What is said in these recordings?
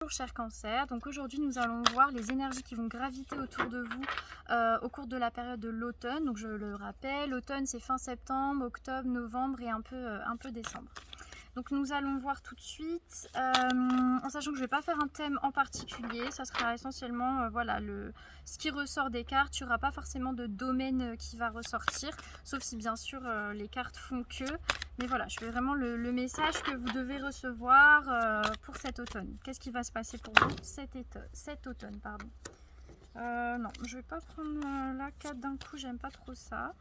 Bonjour cher cancer, donc aujourd'hui nous allons voir les énergies qui vont graviter autour de vous au cours de la période de l'automne. Donc je le rappelle, l'automne c'est fin septembre, octobre, novembre et un peu décembre. Donc nous allons voir tout de suite, en sachant que je ne vais pas faire un thème en particulier, ça sera essentiellement voilà, ce qui ressort des cartes. Il n'y aura pas forcément de domaine qui va ressortir, sauf si bien sûr les cartes font que. Mais voilà, je fais vraiment le message que vous devez recevoir pour cet automne. Qu'est-ce qui va se passer pour vous cet automne, pardon. Non, je ne vais pas prendre la carte d'un coup, j'aime pas trop ça.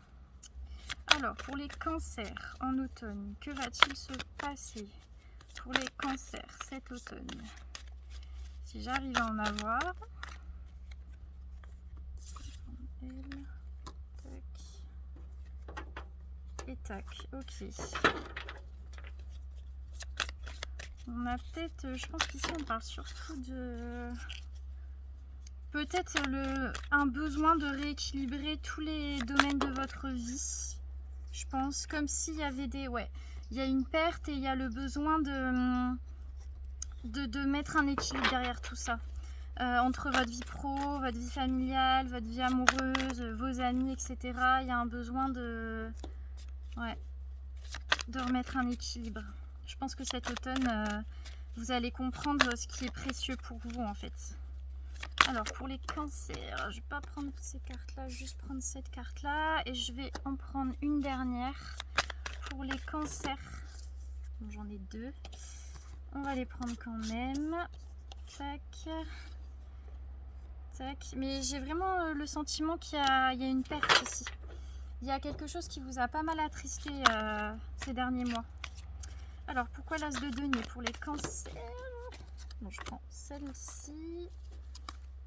Alors, pour les cancers en automne, que va-t-il se passer pour les cancers cet automne? Si j'arrive à en avoir. Tac. Et tac, ok. On a peut-être, je pense qu'ici on parle surtout de... Peut-être un besoin de rééquilibrer tous les domaines de votre vie. Je pense comme s'il y avait des... Ouais, il y a une perte et il y a le besoin de mettre un équilibre derrière tout ça. Entre votre vie pro, votre vie familiale, votre vie amoureuse, vos amis, etc. Il y a un besoin de remettre un équilibre. Je pense que cet automne, vous allez comprendre ce qui est précieux pour vous en fait. Alors pour les cancers, je vais pas prendre toutes ces cartes là, juste prendre cette carte là et je vais en prendre une dernière pour les cancers. J'en ai deux, on va les prendre quand même. Tac, tac. Mais j'ai vraiment le sentiment qu'il y a une perte ici. Il y a quelque chose qui vous a pas mal attristé ces derniers mois. Alors pourquoi l'as de denier pour les cancers? Bon, je prends celle-ci.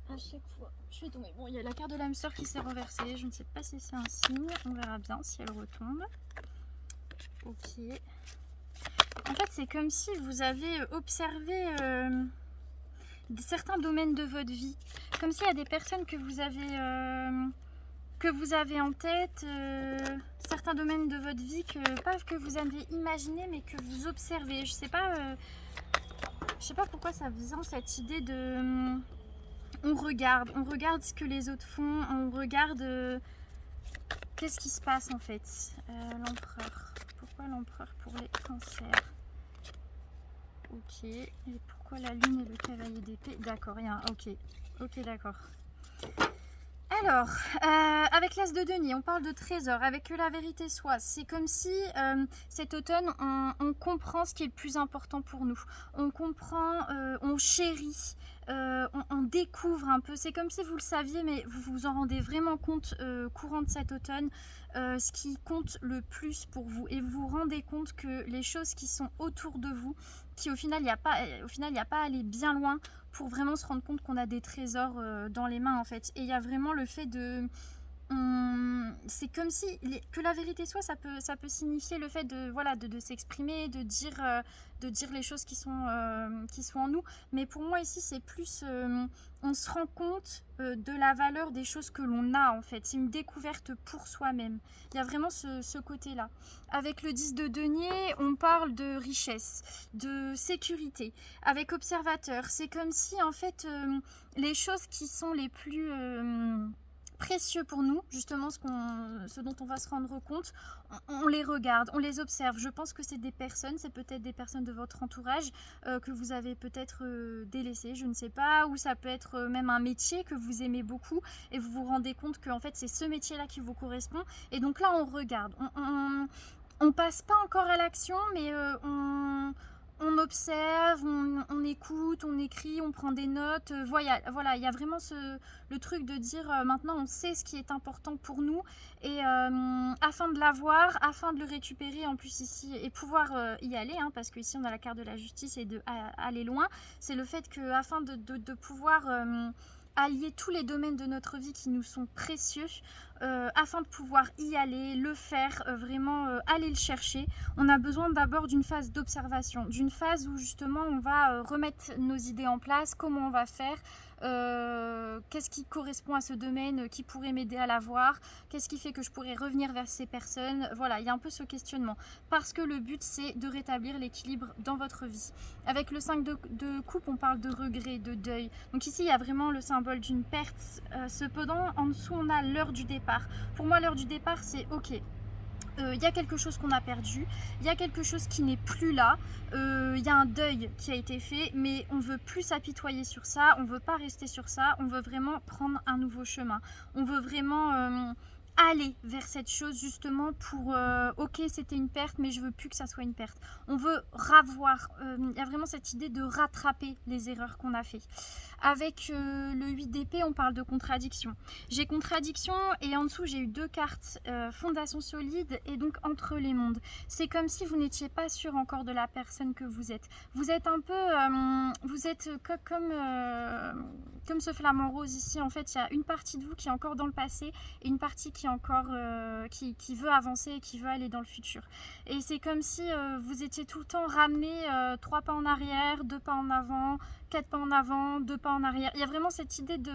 À chaque fois, je vais tomber. Bon, il y a la carte de l'âme sœur qui s'est renversée. Je ne sais pas si c'est un signe. On verra bien si elle retombe. Ok. En fait, c'est comme si vous avez observé certains domaines de votre vie. Comme s'il y a des personnes que vous avez en tête, certains domaines de votre vie pas que vous avez imaginé, mais que vous observez. Je sais pas pourquoi ça vient cette idée de... on regarde ce que les autres font, on regarde qu'est-ce qui se passe en fait. L'empereur. Pourquoi l'empereur pour les cancers? Ok. Et pourquoi la lune et le cavalier d'épée? D'accord, il y a un... Ok. Ok, d'accord. Alors, avec l'as de denier, on parle de trésor, avec que la vérité soit. C'est comme si cet automne, on comprend ce qui est le plus important pour nous. On comprend, on chérit, on découvre un peu. C'est comme si vous le saviez, mais vous vous en rendez vraiment compte courant de cet automne, ce qui compte le plus pour vous. Et vous vous rendez compte que les choses qui sont autour de vous, qui au final, il n'y a pas à aller bien loin pour vraiment se rendre compte qu'on a des trésors dans les mains en fait. Et il y a vraiment le fait de... c'est comme si que la vérité soit, ça peut signifier le fait de s'exprimer, de dire les choses qui sont en nous. Mais pour moi ici c'est plus on se rend compte de la valeur des choses que l'on a en fait. C'est une découverte pour soi-même. Il y a vraiment ce côté là. Avec le 10 de denier, on parle de richesse, de sécurité. Avec observateur, c'est comme si en fait les choses qui sont les plus précieux pour nous, justement ce dont on va se rendre compte, on les regarde, on les observe. Je pense que c'est des personnes, c'est peut-être des personnes de votre entourage que vous avez peut-être délaissées, je ne sais pas, ou ça peut être même un métier que vous aimez beaucoup et vous vous rendez compte que en fait c'est ce métier-là qui vous correspond. Et donc là on regarde, on passe pas encore à l'action, mais on observe, on écoute, on écrit, on prend des notes. Voilà, il y a vraiment le truc de dire maintenant on sait ce qui est important pour nous et afin de l'avoir, afin de le récupérer en plus ici et pouvoir y aller, hein, parce qu'ici on a la carte de la justice et de aller loin, c'est le fait que afin de pouvoir allier tous les domaines de notre vie qui nous sont précieux, afin de pouvoir y aller, le faire, vraiment aller le chercher, on a besoin d'abord d'une phase d'observation, d'une phase où justement on va remettre nos idées en place, comment on va faire, qu'est-ce qui correspond à ce domaine, qui pourrait m'aider à l'avoir, qu'est-ce qui fait que je pourrais revenir vers ces personnes. Voilà, il y a un peu ce questionnement, parce que le but c'est de rétablir l'équilibre dans votre vie. Avec le 5 de coupe, on parle de regret, de deuil. Donc ici il y a vraiment le symbole d'une perte. Cependant en dessous on a l'heure du départ. Pour moi l'heure du départ c'est ok, y a quelque chose qu'on a perdu, il y a quelque chose qui n'est plus là, y a un deuil qui a été fait, mais on veut plus s'apitoyer sur ça, on veut pas rester sur ça, on veut vraiment prendre un nouveau chemin, on veut vraiment aller vers cette chose justement pour ok c'était une perte mais je veux plus que ça soit une perte, on veut ravoir, y a vraiment cette idée de rattraper les erreurs qu'on a fait. Avec le 8 d'épée on parle de contradiction, j'ai contradiction et en dessous j'ai eu 2 cartes, fondation solide et donc entre les mondes. C'est comme si vous n'étiez pas sûr encore de la personne que vous êtes un peu vous êtes comme ce flamant rose ici. En fait il y a une partie de vous qui est encore dans le passé et une partie qui est encore qui veut avancer et qui veut aller dans le futur, et c'est comme si vous étiez tout le temps ramené 3 pas en arrière, 2 pas en avant, 4 pas en avant, 2 pas en arrière. Il y a vraiment cette idée de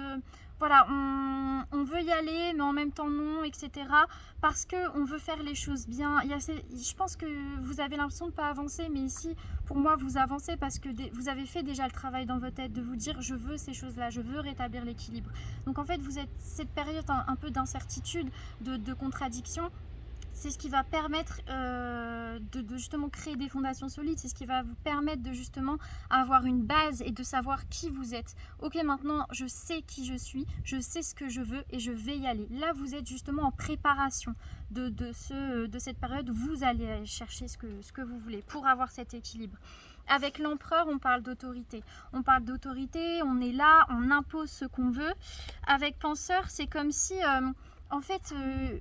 voilà, on veut y aller mais en même temps non, etc. Parce qu'on veut faire les choses bien. Je pense que vous avez l'impression de ne pas avancer, mais ici pour moi vous avancez parce que vous avez fait déjà le travail dans votre tête de vous dire je veux ces choses là, je veux rétablir l'équilibre. Donc en fait vous êtes cette période un peu d'incertitude, de contradiction. C'est ce qui va permettre de justement créer des fondations solides, c'est ce qui va vous permettre de justement avoir une base et de savoir qui vous êtes. Ok, maintenant je sais qui je suis, je sais ce que je veux et je vais y aller. Là vous êtes justement en préparation de cette période où vous allez chercher ce que vous voulez pour avoir cet équilibre. Avec l'empereur, on parle d'autorité. On parle d'autorité, on est là, on impose ce qu'on veut. Avec penseur, c'est comme si... en fait,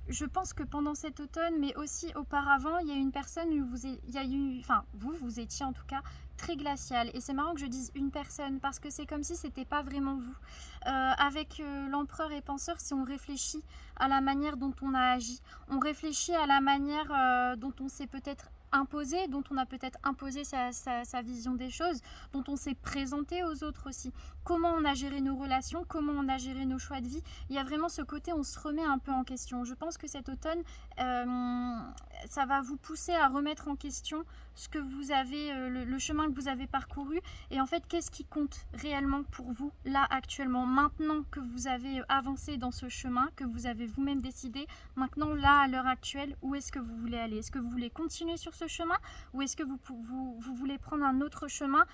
je pense que pendant cet automne, mais aussi auparavant, il y a une personne où vous étiez en tout cas très glacial. Et c'est marrant que je dise une personne parce que c'est comme si c'était pas vraiment vous. Avec l'empereur et penseur, si on réfléchit à la manière dont on a agi, on réfléchit à la manière dont on s'est peut-être imposé, dont on a peut-être imposé sa vision des choses, dont on s'est présenté aux autres aussi. Comment on a géré nos relations, comment on a géré nos choix de vie. Il y a vraiment ce côté, on se remet un peu en question. Je pense que cet automne, ça va vous pousser à remettre en question ce que vous avez, le chemin que vous avez parcouru, et en fait qu'est-ce qui compte réellement pour vous là actuellement, maintenant que vous avez avancé dans ce chemin, que vous avez vous-même décidé, maintenant là à l'heure actuelle, où est-ce que vous voulez aller? Est-ce que vous voulez continuer sur ce chemin ou est-ce que vous voulez prendre un autre chemin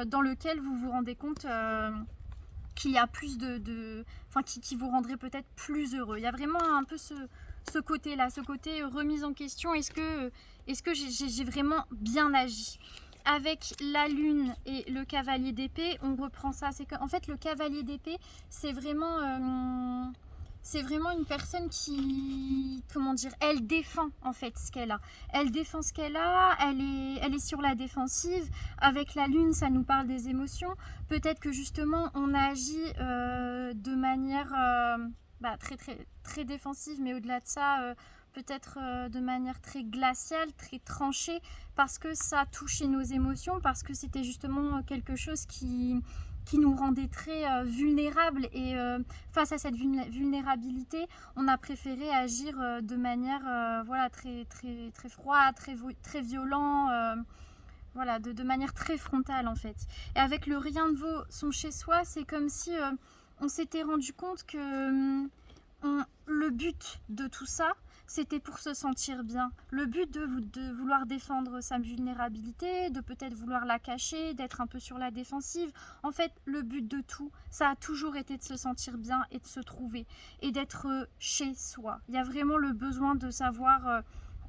dans lequel vous vous rendez compte qu'il y a plus qui vous rendrait peut-être plus heureux? Il y a vraiment un peu ce côté-là, ce côté remise en question. Est-ce que j'ai vraiment bien agi? Avec la lune et le cavalier d'épée, on reprend ça. C'est qu'en fait, le cavalier d'épée, c'est vraiment une personne qui, comment dire, elle défend en fait ce qu'elle a. Elle défend ce qu'elle a, elle est sur la défensive. Avec la lune, ça nous parle des émotions. Peut-être que justement, on agit de manière très, très, très défensive, mais au-delà de ça, peut-être de manière très glaciale, très tranchée, parce que ça a touché nos émotions, parce que c'était justement quelque chose qui nous rendait très vulnérables, et face à cette vulnérabilité, on a préféré agir de manière très, très, très froide, très violent, de manière très frontale en fait. Et avec le rien ne vaut son chez soi, c'est comme si on s'était rendu compte que le but de tout ça, c'était pour se sentir bien. Le but de vouloir défendre sa vulnérabilité, de peut-être vouloir la cacher, d'être un peu sur la défensive. En fait, le but de tout, ça a toujours été de se sentir bien et de se trouver et d'être chez soi. Il y a vraiment le besoin de savoir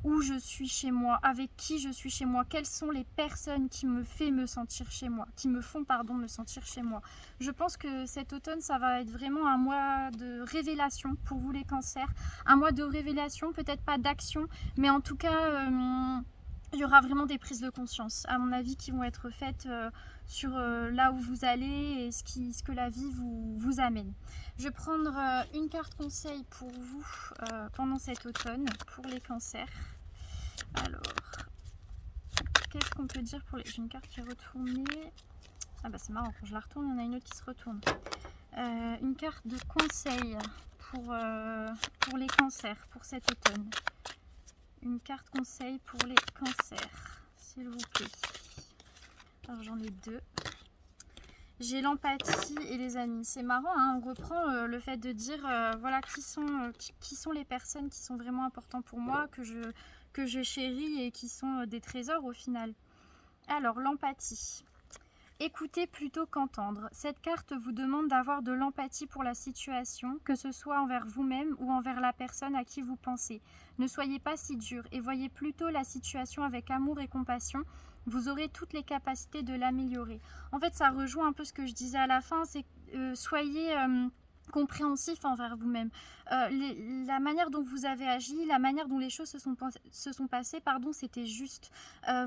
où je suis chez moi, avec qui je suis chez moi, quelles sont les personnes qui me font me sentir chez moi, me sentir chez moi. Je pense que cet automne, ça va être vraiment un mois de révélation pour vous les cancers, un mois de révélation, peut-être pas d'action, mais en tout cas il y aura vraiment des prises de conscience, à mon avis, qui vont être faites sur là où vous allez et ce que la vie vous amène. Je vais prendre une carte conseil pour vous pendant cet automne, pour les cancers. Alors, qu'est-ce qu'on peut dire pour les... J'ai une carte qui est retournée. Ah bah c'est marrant, quand je la retourne, il y en a une autre qui se retourne. Une carte de conseil pour les cancers, pour cet automne. Une carte conseil pour les cancers, s'il vous plaît. Alors j'en ai deux. J'ai l'empathie et les amis. C'est marrant, hein, on reprend le fait de dire voilà qui sont les personnes qui sont vraiment importantes pour moi, que je chéris et qui sont des trésors au final. Alors l'empathie. Écoutez plutôt qu'entendre. Cette carte vous demande d'avoir de l'empathie pour la situation, que ce soit envers vous-même ou envers la personne à qui vous pensez. Ne soyez pas si dur et voyez plutôt la situation avec amour et compassion. Vous aurez toutes les capacités de l'améliorer. En fait, ça rejoint un peu ce que je disais à la fin, c'est soyez compréhensif envers vous-même. La manière dont vous avez agi, la manière dont les choses se sont passées, c'était juste.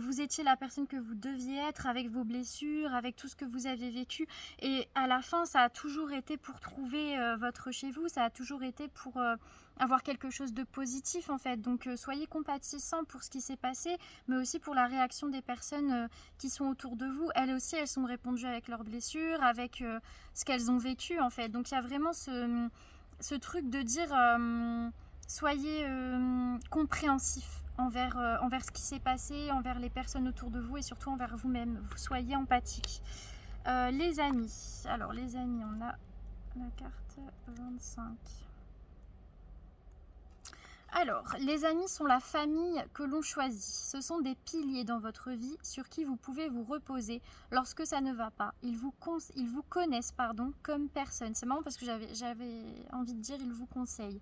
Vous étiez la personne que vous deviez être avec vos blessures, avec tout ce que vous avez vécu. Et à la fin, ça a toujours été pour trouver votre chez vous, ça a toujours été pour avoir quelque chose de positif en fait. Donc soyez compatissant pour ce qui s'est passé, mais aussi pour la réaction des personnes qui sont autour de vous. Elles aussi, elles sont répondues avec leurs blessures, avec ce qu'elles ont vécu en fait. Donc il y a vraiment ce truc de dire soyez compréhensif envers ce qui s'est passé, envers les personnes autour de vous et surtout envers vous-même. Soyez empathique. Les amis. Alors les amis, on a la carte 25. Alors, les amis sont la famille que l'on choisit. Ce sont des piliers dans votre vie sur qui vous pouvez vous reposer lorsque ça ne va pas. Ils vous connaissent comme personne. C'est marrant parce que j'avais envie de dire ils vous conseillent.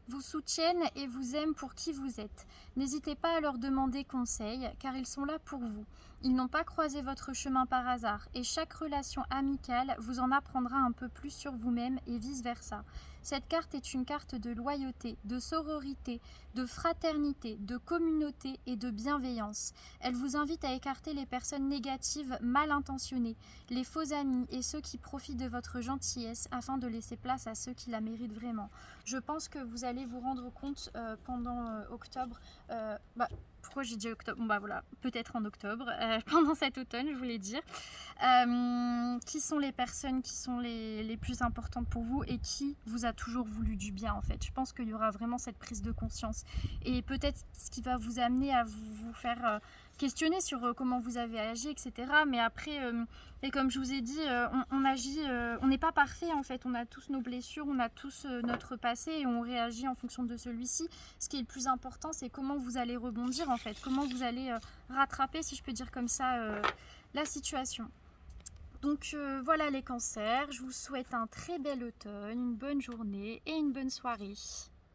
Vous soutiennent et vous aiment pour qui vous êtes. N'hésitez pas à leur demander conseil car ils sont là pour vous. Ils n'ont pas croisé votre chemin par hasard et chaque relation amicale vous en apprendra un peu plus sur vous-même et vice-versa. Cette carte est une carte de loyauté, de sororité, de fraternité, de communauté et de bienveillance. Elle vous invite à écarter les personnes négatives mal intentionnées, les faux amis et ceux qui profitent de votre gentillesse afin de laisser place à ceux qui la méritent vraiment. Je pense que vous allez vous rendre compte pendant octobre, pourquoi j'ai dit octobre? Bon bah voilà, peut-être en octobre, pendant cet automne je voulais dire, qui sont les personnes qui sont les plus importantes pour vous et qui vous a toujours voulu du bien en fait. Je pense qu'il y aura vraiment cette prise de conscience et peut-être ce qui va vous amener à vous faire questionner sur comment vous avez agi, etc. Mais après, et comme je vous ai dit, on agit, on n'est pas parfait en fait, on a tous nos blessures, on a tous notre passé et on réagit en fonction de celui-ci. Ce qui est le plus important, c'est comment vous allez rebondir en fait, comment vous allez rattraper, si je peux dire comme ça, la situation. Donc voilà les cancers, je vous souhaite un très bel automne, une bonne journée et une bonne soirée.